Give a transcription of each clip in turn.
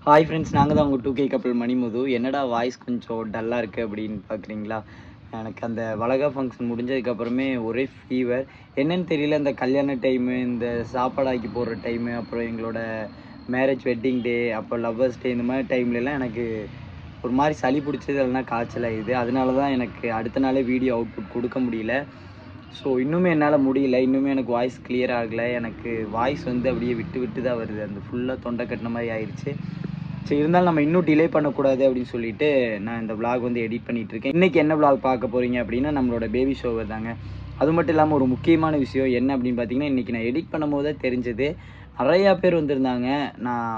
Hi friends, நாங்கள் தான் உங்கள் 2K கப்பல் மணிமுது. என்னடா வாய்ஸ் கொஞ்சம் டல்லாக இருக்குது அப்படின்னு பார்க்குறீங்களா? எனக்கு அந்த வளகாப்பு ஃபங்க்ஷன் முடிஞ்சதுக்கப்புறமே ஒரே ஃபீவர். என்னன்னு தெரியல, இந்த கல்யாண டைமு, இந்த சாப்பாடாக்கி போடுற டைமு, அப்புறம் எங்களோட மேரேஜ் வெட்டிங் டே, அப்புறம் லவ்வர்ஸ் டே, இந்த மாதிரி டைம்லலாம் எனக்கு ஒரு மாதிரி சளி பிடிச்சது, இல்லைனா காய்ச்சல் ஆகிடுது. அதனால தான் எனக்கு அடுத்த நாளே வீடியோ அவுட்புட் கொடுக்க முடியல. ஸோ இன்னுமே என்னால் முடியல. இன்னுமே எனக்கு வாய்ஸ் கிளியர் ஆகலை. எனக்கு வாய்ஸ் வந்து அப்படியே விட்டு விட்டு தான் வருது. அந்த ஃபுல்லாக தொண்டை கட்டின மாதிரி ஆயிடுச்சு. சரி, இருந்தாலும் நம்ம இன்னும் டிலே பண்ணக்கூடாது அப்படின்னு சொல்லிட்டு நான் இந்த விளாக் வந்து எடிட் பண்ணிகிட்ருக்கேன். இன்றைக்கி என்ன விளாக் பார்க்க போகிறீங்க அப்படின்னா, நம்மளோட பேபி ஷோவர் தாங்க. அது மட்டும் இல்லாமல் ஒரு முக்கியமான விஷயம் என்ன அப்படின்னு பார்த்தீங்கன்னா, இன்றைக்கி நான் எடிட் பண்ணும்போது தான் தெரிஞ்சது. நிறையா பேர் வந்திருந்தாங்க. நான்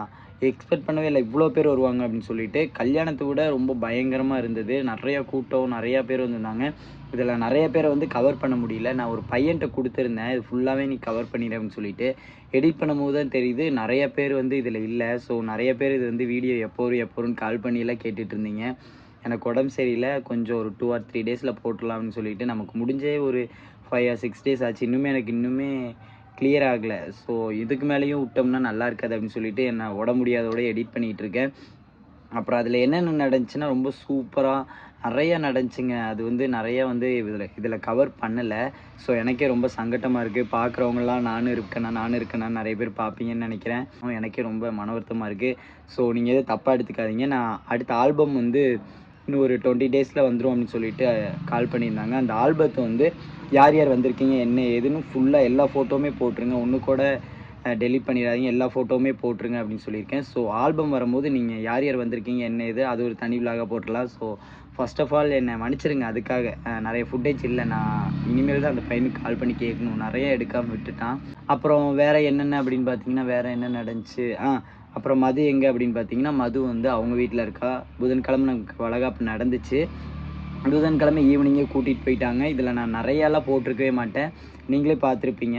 எக்ஸ்பெக்ட் பண்ணவே இல்லை இவ்வளோ பேர் வருவாங்க அப்படின்னு சொல்லிட்டு. கல்யாணத்தை விட ரொம்ப பயங்கரமாக இருந்தது. நிறையா கூட்டம், நிறையா பேர் வந்திருந்தாங்க. இதில் நிறைய பேரை வந்து கவர் பண்ண முடியல. நான் ஒரு பையன்கிட்ட கொடுத்துருந்தேன், இது ஃபுல்லாகவே நீ கவர் பண்ணிடு அப்படின்னு சொல்லிட்டு. எடிட் பண்ணும்போது தான் தெரியுது நிறைய பேர் வந்து இதில் இல்லை. ஸோ நிறைய பேர் இது வந்து வீடியோ எப்போன்னு கால் பண்ணியெல்லாம் கேட்டுட்டு இருந்தீங்க. எனக்கு உடம்பு சரியில்லை, கொஞ்சம் ஒரு 2 or 3 டேஸில் போட்டுடலாம்னு சொல்லிட்டு நமக்கு முடிஞ்சே ஒரு 5 or 6 டேஸ் ஆச்சு. இன்னுமே கிளியர் ஆகலை. ஸோ இதுக்கு மேலேயும் விட்டோம்னா நல்லா இருக்காது அப்படின்னு சொல்லிட்டு என்ன உடம்பு முடியாதோட எடிட் பண்ணிகிட்டு இருக்கேன். அப்புறம் அதில் என்னென்ன நடந்துச்சுன்னா, ரொம்ப சூப்பராக நிறையா நடந்துச்சுங்க. அது வந்து நிறையா வந்து இதில் கவர் பண்ணலை. ஸோ எனக்கே ரொம்ப சங்கட்டமாக இருக்குது. பார்க்குறவங்களாம் நானும் இருக்கேனா நிறைய பேர் பார்ப்பீங்கன்னு நினைக்கிறேன். எனக்கே ரொம்ப மன வருத்தமாக இருக்குது. ஸோ நீங்கள் எதுவும் தப்பாக எடுத்துக்காதீங்க. நான் அடுத்த ஆல்பம் வந்து இன்னும் ஒரு 20 டேஸில் வந்துடும் அப்படின்னு சொல்லிட்டு கால் பண்ணியிருந்தாங்க. அந்த ஆல்பத்தை வந்து யார் யார் வந்திருக்கீங்க, என்ன ஏதுன்னு ஃபுல்லாக எல்லா ஃபோட்டோவுமே போட்டுருங்க. ஒன்று கூட டெலிட் பண்ணிடாதீங்க, எல்லா ஃபோட்டோவுமே போட்டுருங்க அப்படின்னு சொல்லியிருக்கேன். ஸோ ஆல்பம் வரும்போது நீங்கள் யார் யார் வந்திருக்கீங்க, என்ன இது, அது ஒரு தனி விலாக போட்டுடலாம். ஸோ ஃபர்ஸ்ட் ஆஃப் ஆல் என்னை மன்னிச்சிருங்க. அதுக்காக நிறைய ஃபுட்டேஜ் இல்லை. நான் இனிமேல் தான் அந்த பையனுக்கு கால் பண்ணி கேட்கணும். நிறைய எடுக்காமல் விட்டுட்டான். அப்புறம் வேறு என்னென்ன அப்படின்னு பார்த்தீங்கன்னா, வேறு என்ன நடந்துச்சு, அப்புறம் மது எங்கே அப்படின்னு பார்த்தீங்கன்னா, மது வந்து அவங்க வீட்டில் இருக்கா. புதன்கிழமை நமக்கு வளகாப்பு நடந்துச்சு. புதன்கிழமை ஈவினிங்கே கூட்டிகிட்டு போயிட்டாங்க. இதில் நான் நிறையாலாம் போட்டிருக்கவே மாட்டேன், நீங்களே பார்த்துருப்பீங்க.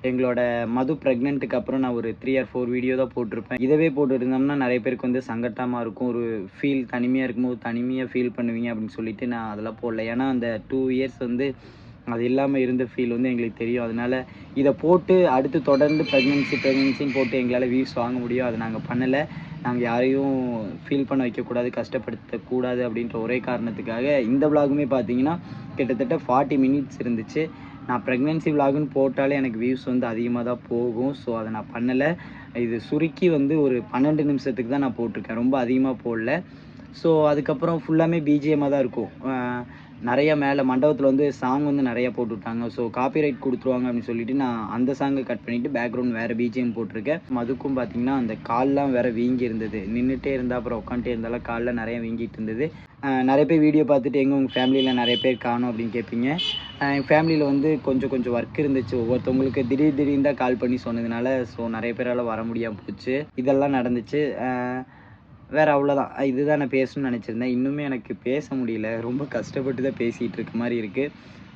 எங்களோட மது ப்ரெக்னென்ட்டுக்கு அப்புறம் நான் ஒரு 3 or 4 வீடியோ தான் போட்டிருப்பேன். இதவே போட்டுருந்தோம்னா நிறைய பேருக்கு வந்து சங்கட்டமாக இருக்கும். ஒரு தனிமையாக இருக்கும்போது தனிமையாக ஃபீல் பண்ணுவீங்க அப்படின்னு சொல்லிட்டு நான் அதெல்லாம் போடல. ஏன்னா அந்த 2 years வந்து அது இல்லாமல் இருந்த ஃபீல் வந்து எங்களுக்கு தெரியும். அதனால் இதை போட்டு அடுத்து தொடர்ந்து ப்ரெக்னென்சின்னு போட்டு எங்களால் வியூஸ் வாங்க முடியும். அதை நாங்கள் பண்ணலை. நாங்கள் யாரையும் ஃபீல் பண்ண வைக்கக்கூடாது, கஷ்டப்படுத்தக்கூடாது அப்படின்ற ஒரே காரணத்துக்காக இந்த விலாகுமே பார்த்தீங்கன்னா கிட்டத்தட்ட 40 minutes இருந்துச்சு. நான் ப்ரெக்னென்சி விலாகுன்னு போட்டாலே எனக்கு வியூஸ் வந்து அதிகமாக தான் போகும். ஸோ அதை நான் பண்ணலை. இது சுருக்கி வந்து ஒரு 12 நிமிஷத்துக்கு தான் நான் போட்டிருக்கேன், ரொம்ப அதிகமாக போடல. ஸோ அதுக்கப்புறம் ஃபுல்லாமே பிஜிஎம்மாக தான் இருக்கும். நிறையா மேலே மண்டபத்தில் வந்து சாங் வந்து நிறையா போட்டுவிட்டாங்க. ஸோ காப்பிரைட் கொடுத்துருவாங்க அப்படின்னு சொல்லிட்டு நான் அந்த சாங்கை கட் பண்ணிவிட்டு பேக்ரவுண்ட் வேறு பிஜிஎம் போட்டிருக்கேன். அதுக்கும் பார்த்திங்கன்னா அந்த கால்லாம் வேறு வீங்கி இருந்தது. நின்றுட்டே இருந்தால் அப்புறம் உட்காந்துட்டே இருந்தாலும் காலில் நிறையா வீங்கிட்டு இருந்தது. நிறைய பேர் வீடியோ பார்த்துட்டு எங்கே உங்கள் ஃபேமிலியில் நிறைய பேர் காணும் அப்படின்னு கேட்பீங்க. என் ஃபேமிலியில் வந்து கொஞ்சம் ஒர்க் இருந்துச்சு. ஒவ்வொருத்தவங்களுக்கு திடீர்னு தான் கால் பண்ணி சொன்னதுனால ஸோ நிறைய பேரால் வர முடியாமல் போச்சு. இதெல்லாம் நடந்துச்சு. வேறு அவ்வளோதான். இதுதான் நான் பேசணும்னு நினச்சிருந்தேன். இன்னுமே எனக்கு பேச முடியல. ரொம்ப கஷ்டப்பட்டு தான் பேசிகிட்டு இருக்க மாதிரி இருக்குது.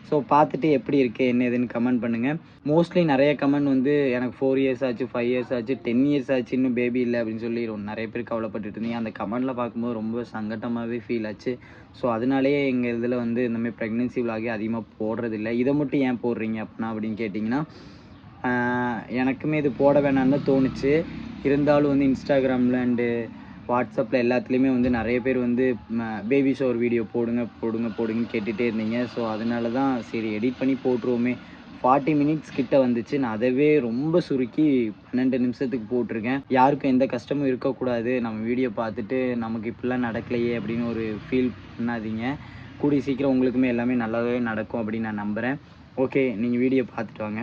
ஸோ பார்த்துட்டு எப்படி இருக்குது என்ன ஏதுன்னு கமெண்ட் பண்ணுங்கள். மோஸ்ட்லி நிறைய கமெண்ட் வந்து எனக்கு 4 years ஆச்சு, 5 years ஆச்சு, 10 years ஆச்சு, இன்னும் பேபி இல்லை அப்படின்னு சொல்லி நிறைய பேர் கவலைப்பட்டுட்டு இருந்தீங்க. அந்த கமெண்டில் பார்க்கும்போது ரொம்ப சங்கட்டமாகவே ஃபீல் ஆச்சு. ஸோ அதனாலேயே எங்கள் இதில் வந்து இந்தமாதிரி ப்ரெக்னென்சி விலாகே அதிகமாக போடுறதில்லை. இதை மட்டும் ஏன் போடுறீங்க அப்படின்னா அப்படின்னு கேட்டிங்கன்னா, எனக்குமே இது போட வேணான்னு தான் தோணுச்சு. இருந்தாலும் வந்து இன்ஸ்டாகிராமில் அண்டு வாட்ஸ்அப்பில் எல்லாத்துலேயுமே வந்து நிறைய பேர் வந்து பேபி ஷவர் வீடியோ போடுங்கன்னு கேட்டுகிட்டே இருந்தீங்க. ஸோ அதனால தான் சரி எடிட் பண்ணி போட்டுருவோமே. 40 minutes கிட்ட வந்துச்சு. நான் அதவே ரொம்ப சுருக்கி 12 நிமிஷத்துக்கு போட்டிருக்கேன். யாருக்கும் எந்த கஷ்டமும் இருக்கக்கூடாது. நம்ம வீடியோ பார்த்துட்டு நமக்கு இப்படிலாம் நடக்கலையே அப்படின்னு ஒரு ஃபீல் பண்ணாதீங்க. கூடிய சீக்கிரம் உங்களுக்குமே எல்லாமே நல்லாவே நடக்கும் அப்படின்னு நான் நம்புகிறேன். ஓகே, நீங்கள் வீடியோ பார்த்துட்டு வாங்க.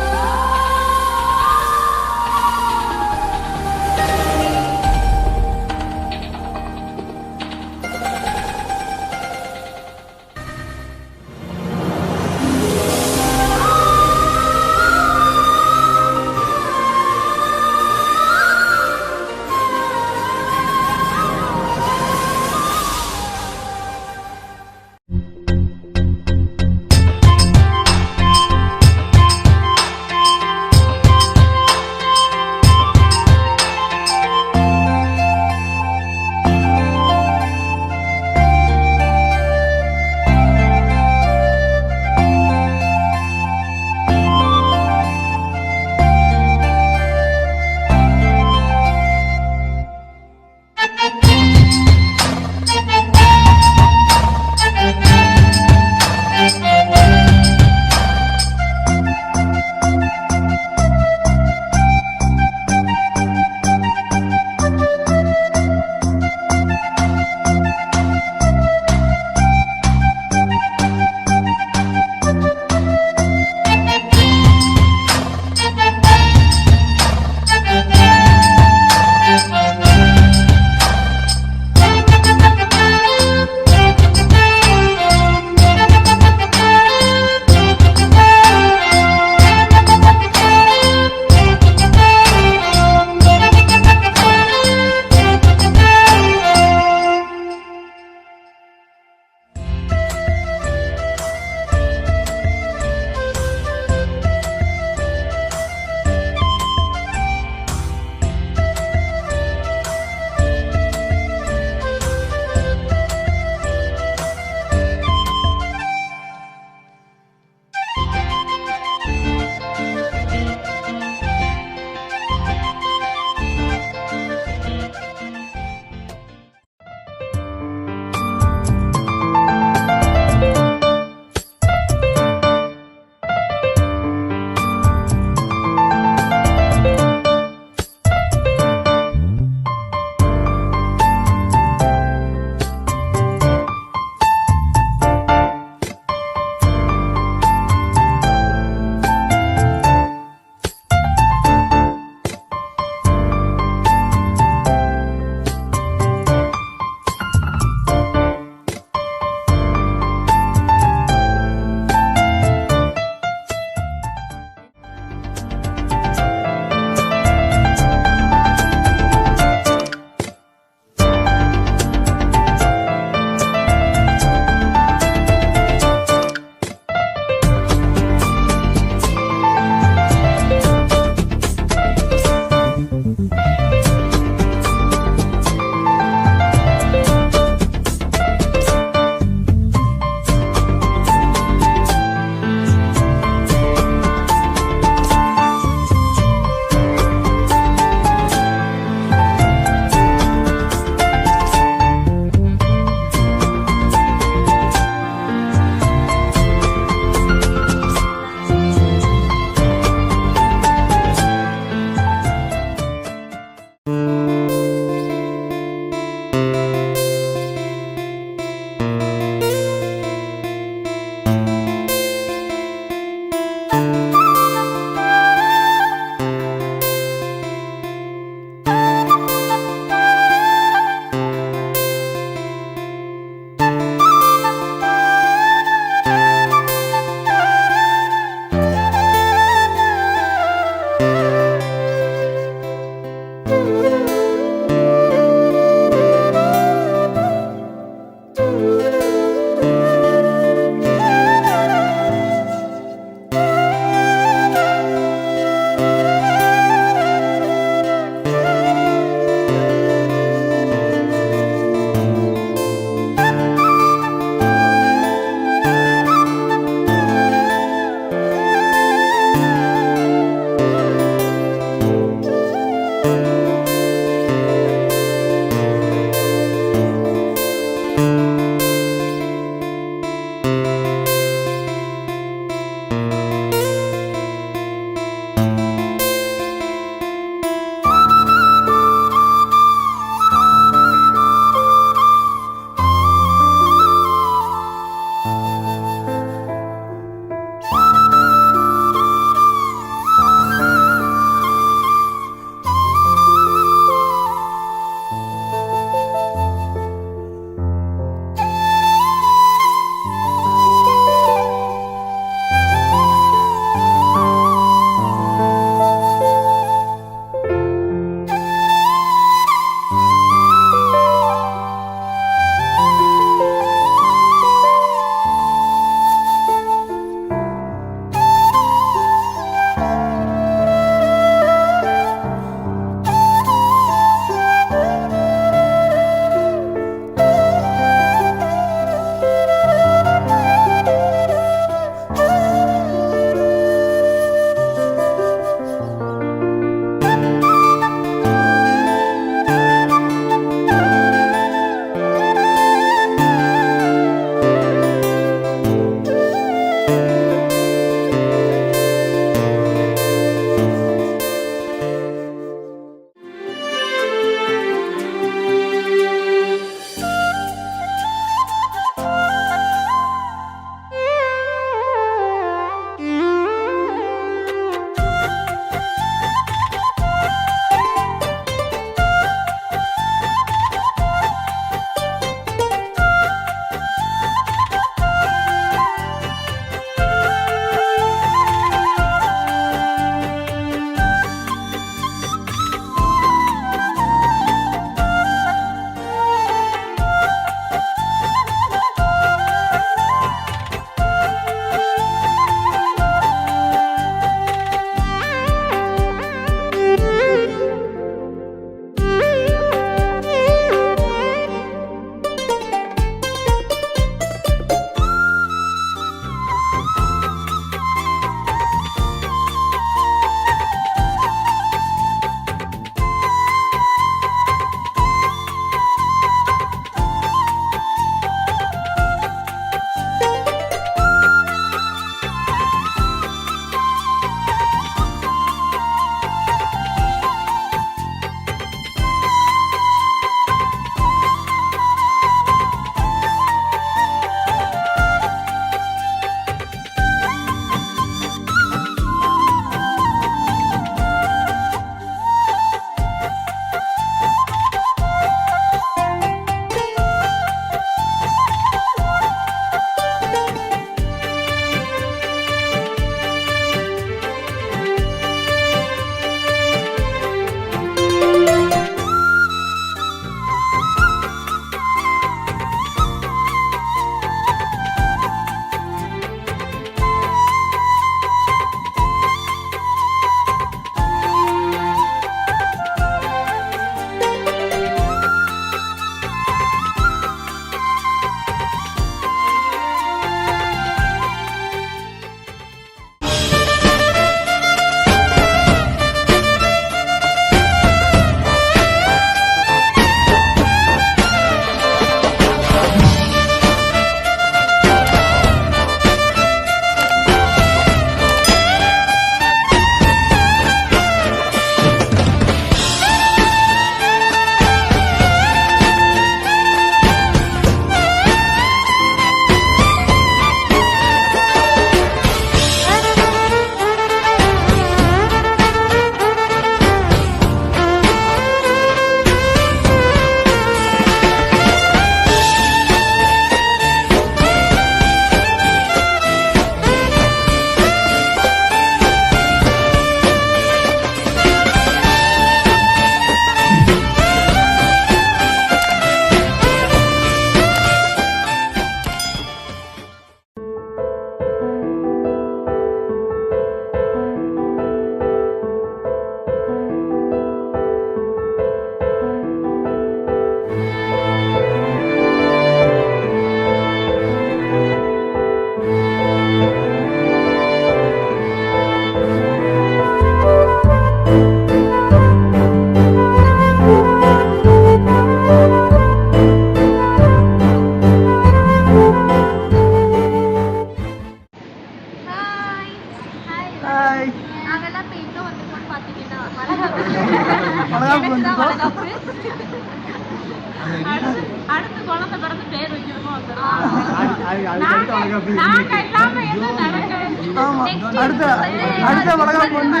ஆமா அடுத்த வளகாப்பு வந்து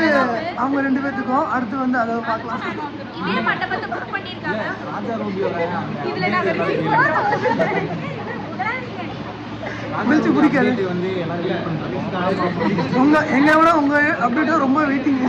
அவங்க 2 பேத்துக்கும் அடுத்து வந்து அதை பார்க்கலாம். மில்ச்சு பிடிக்காது உங்க எங்க விட உங்க அப்டேட் ரொம்ப வெயிட்டிங்.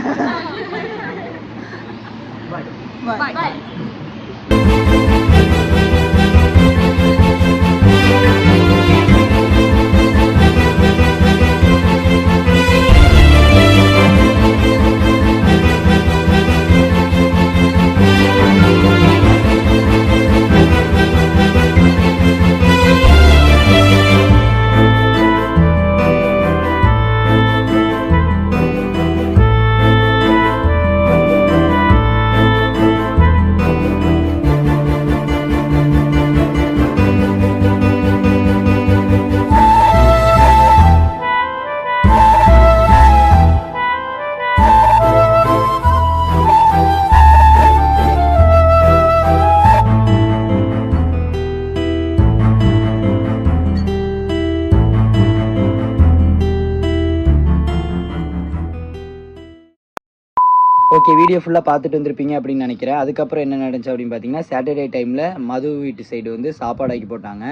ஓகே, வீடியோ ஃபுல்லாக பார்த்துட்டு வந்திருப்பீங்க அப்படின்னு நினைக்கிறேன். அதுக்கப்புறம் என்ன நடந்துச்சு அப்படின்னு பார்த்தீங்கன்னா, சாட்டர்டே டைமில் மது வீட்டு சைடு வந்து சாப்பாடு ஆக்கி போட்டாங்க.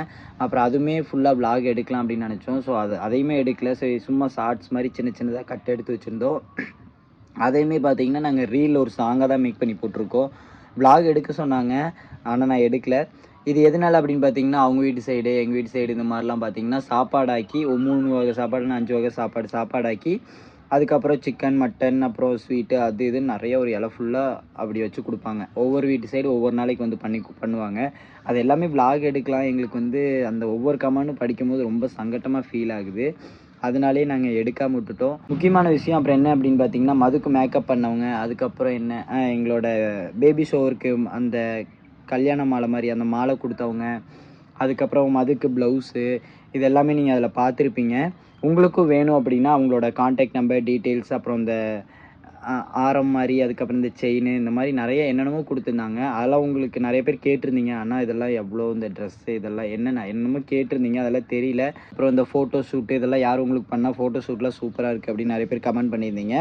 அப்புறம் அதுவுமே ஃபுல்லாக vlog எடுக்கலாம் அப்படின்னு நினச்சோம். ஸோ அதையுமே எடுக்கல. சரி, சும்மா ஷார்ட்ஸ் மாதிரி சின்ன சின்னதாக கட் எடுத்து வச்சுருந்தோம். அதையுமே பார்த்தீங்கன்னா நாங்கள் ரீல் ஒரு சாங்காக தான் மேக் பண்ணி போட்டிருக்கோம். vlog எடுக்க சொன்னாங்க, ஆனால் நான் எடுக்கல. இது எதனால் அப்படின்னு பார்த்தீங்கன்னா, அவங்க வீட்டு சைடு எங்கள் வீட்டு சைடு இந்த மாதிரிலாம் பார்த்தீங்கன்னா சாப்பாடாக்கி 3 வகை சாப்பாடுன்னு 5 வகை சாப்பாடாக்கி அதுக்கப்புறம் சிக்கன், மட்டன், அப்புறம் ஸ்வீட்டு அது இதுன்னு நிறைய ஒரு இலை ஃபுல்லாக அப்படி வச்சு கொடுப்பாங்க. ஒவ்வொரு வீட்டு சைடு ஒவ்வொரு நாளைக்கு வந்து பண்ணுவாங்க. அது எல்லாமே vlog எடுக்கலாம். எங்களுக்கு வந்து அந்த ஒவ்வொரு கமெண்டும் படிக்கும்போது ரொம்ப சங்கட்டமாக ஃபீல் ஆகுது. அதனாலே நாங்கள் எடுக்காமல் விட்டுட்டோம். முக்கியமான விஷயம் அப்புறம் என்ன அப்படின்னு பார்த்தீங்கன்னா, மதுக்கு மேக்கப் பண்ணவங்க, அதுக்கப்புறம் என்ன எங்களோட பேபி ஷோவருக்கு அந்த கல்யாண மாலை மாதிரி அந்த மாலை கொடுத்தவங்க, அதுக்கப்புறம் மதுக்கு ப்ளவுஸு, இது எல்லாமே நீங்கள் அதில் பார்த்துருப்பீங்க. உங்களுக்கும் வேணும் அப்படின்னா அவங்களோட கான்டாக்ட் நம்பர், டீட்டெயில்ஸ், அப்புறம் இந்த ஆரம் மாதிரி, அதுக்கப்புறம் இந்த செயின், இந்த மாதிரி நிறைய என்னென்னமோ கொடுத்துருந்தாங்க. அதெல்லாம் உங்களுக்கு நிறைய பேர் கேட்டிருந்தீங்க, ஆனால் இதெல்லாம் எவ்வளோ இந்த ட்ரெஸ்ஸு இதெல்லாம் என்னென்னமோ கேட்டிருந்தீங்க, அதெல்லாம் தெரியல. அப்புறம் இந்த ஃபோட்டோ ஷூட்டு இதெல்லாம் யார் உங்களுக்கு பண்ணால் ஃபோட்டோ ஷூட்லாம் சூப்பராக இருக்குது அப்படின்னு நிறைய பேர் கமெண்ட் பண்ணியிருந்தீங்க.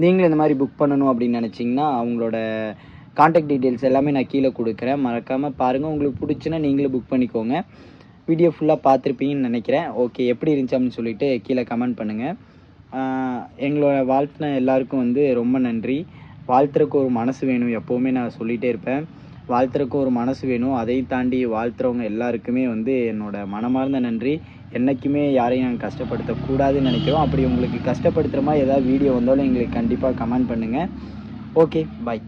நீங்களும் இந்த மாதிரி புக் பண்ணணும் அப்படின்னு நினச்சிங்கன்னா அவங்களோட கான்டாக்ட் டீட்டெயில்ஸ் எல்லாமே நான் கீழே கொடுக்குறேன். மறக்காமல் பாருங்கள். உங்களுக்கு பிடிச்சுன்னா நீங்களும் புக் பண்ணிக்கோங்க. வீடியோ ஃபுல்லாக பார்த்துருப்பீங்கன்னு நினைக்கிறேன். ஓகே, எப்படி இருந்துச்சு அப்படின்னு சொல்லிட்டு கீழே கமெண்ட் பண்ணுங்கள். எங்களோட வாழ்த்தின எல்லாருக்கும் வந்து ரொம்ப நன்றி. வாழ்த்துறக்கு ஒரு மனசு வேணும், எப்போவுமே நான் சொல்லிகிட்டே இருப்பேன். வாழ்த்துறக்கு ஒரு மனசு வேணும். அதையும் தாண்டி வாழ்த்துறவங்க எல்லாருக்குமே வந்து என்னோட மனமார்ந்த நன்றி. என்றைக்குமே யாரையும் நாங்கள் கஷ்டப்படுத்தக்கூடாதுன்னு நினைக்கிறோம். அப்படி உங்களுக்கு கஷ்டப்படுத்துகிற மாதிரி ஏதாவது வீடியோ வந்தாலும் எங்களுக்கு கண்டிப்பாக கமெண்ட் பண்ணுங்கள். ஓகே, பாய்.